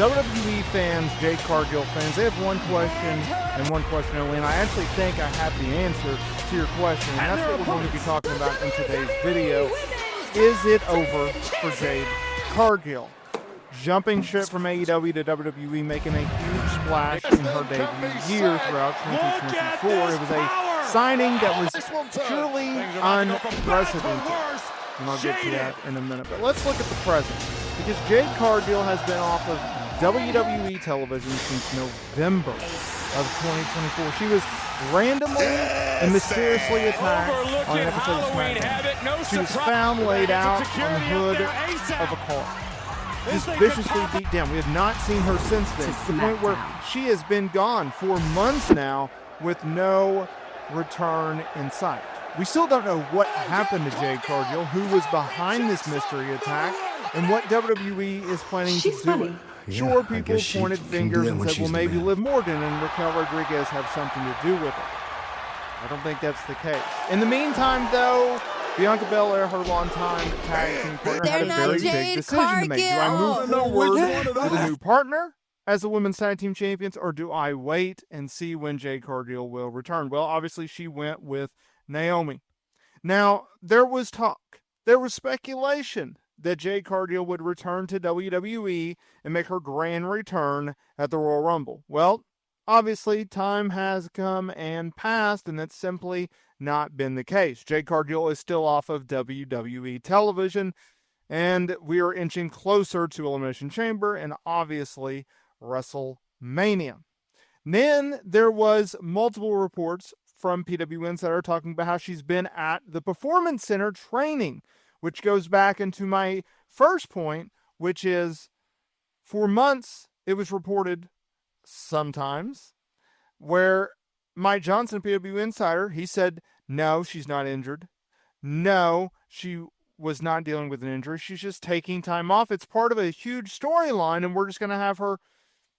WWE fans, Jade Cargill fans, they have one question and one question only, and I actually think I have the answer to your question, and that's what we're going to be talking about in today's video. Is it over for Jade Cargill? Jumping ship from AEW to WWE, making a huge splash in her debut year throughout 2024. It was a signing that was truly unprecedented, and I'll get to that in a minute. But let's look at the present, because Jade Cargill has been off of WWE television since November of 2024. She was randomly and mysteriously attacked on an episode of SmackDown. She was found laid out on the hood of a car, just viciously beat down. We have not seen her since then, to the point where she has been gone for months now with no return in sight. We still don't know what happened to Jade Cargill, who was behind this mystery attack, and what WWE is planning to do. Sure, people pointed fingers and said, well, maybe Liv Morgan and Raquel Rodriguez have something to do with it. I don't think that's the case. In the meantime, though, Bianca Belair, her longtime tag team partner, had a very big decision to make. Do I move forward with a new partner as the women's tag team champions, or do I wait and see when Jade Cargill will return? Well, obviously, she went with Naomi. Now, there was talk, there was speculation that Jade Cargill would return to WWE and make her grand return at the Royal Rumble. Well, obviously, time has come and passed, and that's simply not been the case. Jade Cargill is still off of WWE television, and we are inching closer to Elimination Chamber and obviously WrestleMania. Then there was multiple reports from PW Insider talking about how she's been at the Performance Center training, which goes back into my first point, which is for months it was reported sometimes where Mike Johnson, PW Insider, he said, no, she's not injured. No, she was not dealing with an injury. She's just taking time off. It's part of a huge storyline, and we're just going to have her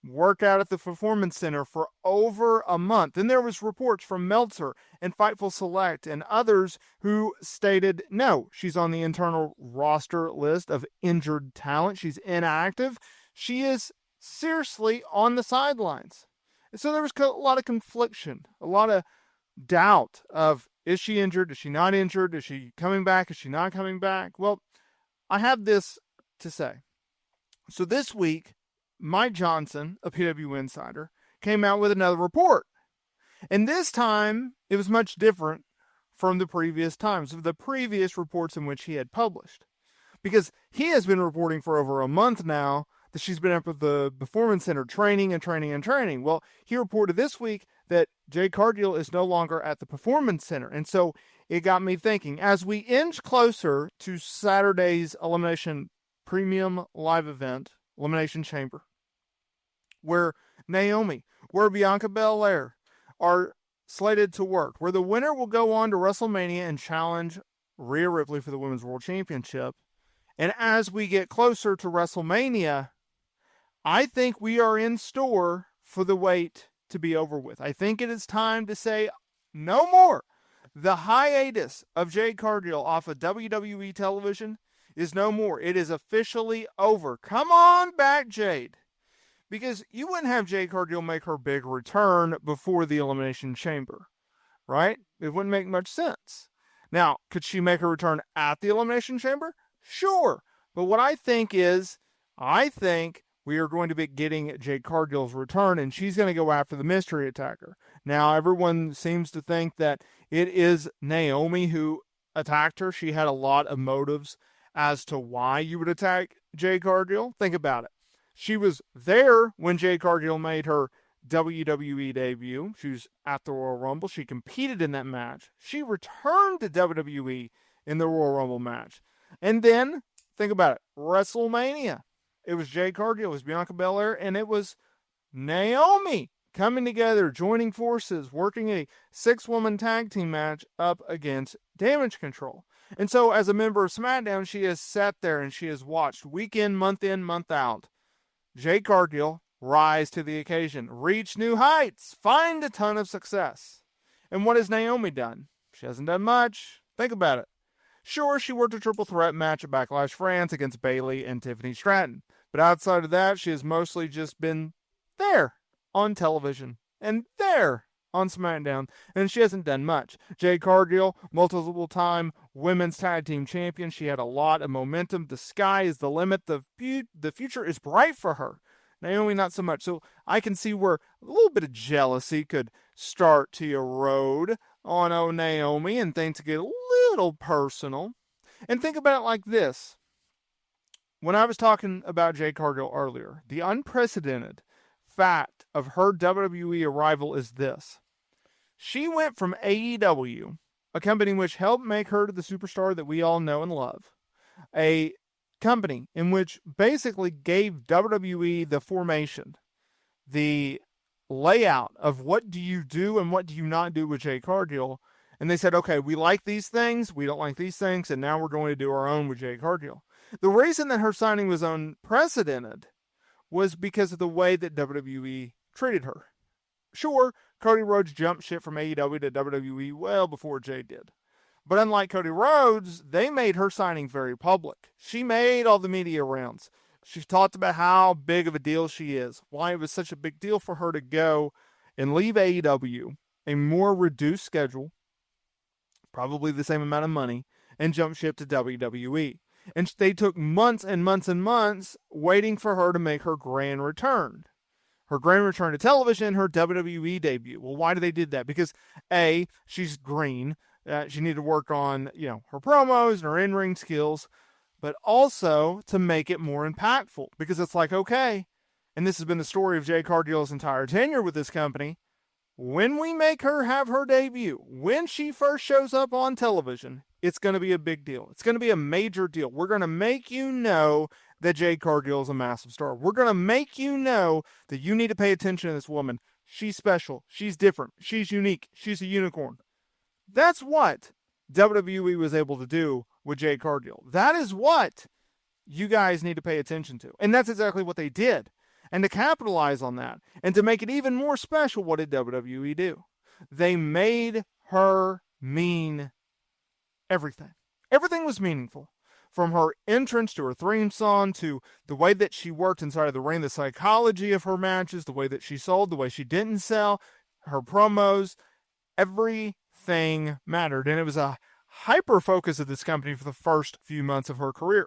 work out at the Performance Center for over a month. And there was reports from Meltzer and Fightful Select and others who stated, no, she's on the internal roster list of injured talent. She's inactive. She is seriously on the sidelines. So there was a lot of confliction, a lot of doubt of, is she injured? Is she not injured? Is she coming back? Is she not coming back? Well, I have this to say. So this week, Mike Johnson, a PW Insider, came out with another report. And this time, it was much different from the previous times, of the previous reports in which he had published. Because he has been reporting for over a month now that she's been up at the Performance Center training. Well, he reported this week that Jade Cargill is no longer at the Performance Center. And so it got me thinking, as we inch closer to Saturday's Elimination Premium live event, Elimination Chamber, where Naomi, where Bianca Belair are slated to work, where the winner will go on to WrestleMania and challenge Rhea Ripley for the Women's World Championship. And as we get closer to WrestleMania, I think we are in store for the wait to be over with. I think it is time to say no more. The hiatus of Jade Cargill off of WWE television is no more. It is officially over. Come on back, Jade. Because you wouldn't have Jade Cargill make her big return before the Elimination Chamber, right? It wouldn't make much sense. Now, could she make a return at the Elimination Chamber? Sure. But what I think is, I think we are going to be getting Jade Cargill's return, and she's going to go after the mystery attacker. Now, everyone seems to think that it is Naomi who attacked her. She had a lot of motives as to why you would attack Jade Cargill. Think about it. She was there when Jade Cargill made her WWE debut. She was at the Royal Rumble. She competed in that match. She returned to WWE in the Royal Rumble match. And then, think about it, WrestleMania. It was Jade Cargill, it was Bianca Belair, and it was Naomi coming together, joining forces, working a 6-woman tag team match up against Damage Control. And so, as a member of SmackDown, she has sat there and she has watched week in, month out, Jade Cargill rise to the occasion, reach new heights, find a ton of success. And what has Naomi done? She hasn't done much. Think about it. Sure, she worked a triple threat match at Backlash France against Bayley and Tiffany Stratton. But outside of that, she has mostly just been there on television and there on SmackDown, and she hasn't done much. Jade Cargill, multiple-time women's tag team champion. She had a lot of momentum. The sky is the limit. The future is bright for her. Naomi, not so much. So I can see where a little bit of jealousy could start to erode on Naomi and things to get a little personal. And think about it like this. When I was talking about Jade Cargill earlier, the unprecedented fact of her WWE arrival is this. She went from AEW, a company which helped make her the superstar that we all know and love, a company in which basically gave WWE the formation, the layout of what do you do and what do you not do with Jade Cargill. And they said, okay, we like these things, we don't like these things, and now we're going to do our own with Jade Cargill. The reason that her signing was unprecedented was because of the way that WWE treated her. Sure, Cody Rhodes jumped ship from AEW to WWE well before Jade did. But unlike Cody Rhodes, they made her signing very public. She made all the media rounds. She talked about how big of a deal she is, why it was such a big deal for her to go and leave AEW, a more reduced schedule, probably the same amount of money, and jump ship to WWE. And they took months and months and months waiting for her to make her grand return. Her grand return to television, her WWE debut. Well, why did they do that? Because A, she's green. She needed to work on, her promos and her in-ring skills, but also to make it more impactful. Because it's like, okay, and this has been the story of Jade Cargill's entire tenure with this company, when we make her have her debut, when she first shows up on television, it's going to be a big deal. It's going to be a major deal. We're going to make you know that Jade Cargill is a massive star. We're going to make you know that you need to pay attention to this woman. She's special. She's different. She's unique. She's a unicorn. That's what WWE was able to do with Jade Cargill. That is what you guys need to pay attention to. And that's exactly what they did. And to capitalize on that, and to make it even more special, what did WWE do? They made her mean everything. Everything was meaningful. From her entrance to her theme song, to the way that she worked inside of the ring, the psychology of her matches, the way that she sold, the way she didn't sell, her promos, everything mattered. And it was a hyper focus of this company for the first few months of her career.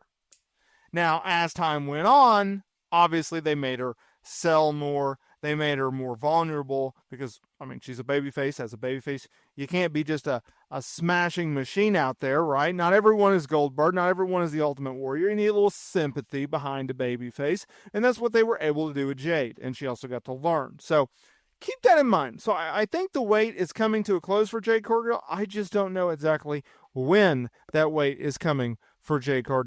Now, as time went on, obviously they made her sell more. They made her more vulnerable because, she's a babyface. As a babyface, you can't be just a smashing machine out there, right? Not everyone is Goldberg. Not everyone is the Ultimate Warrior. You need a little sympathy behind a babyface. And that's what they were able to do with Jade. And she also got to learn. So keep that in mind. So I think the wait is coming to a close for Jade Cargill. I just don't know exactly when that wait is coming for Jade Cargill.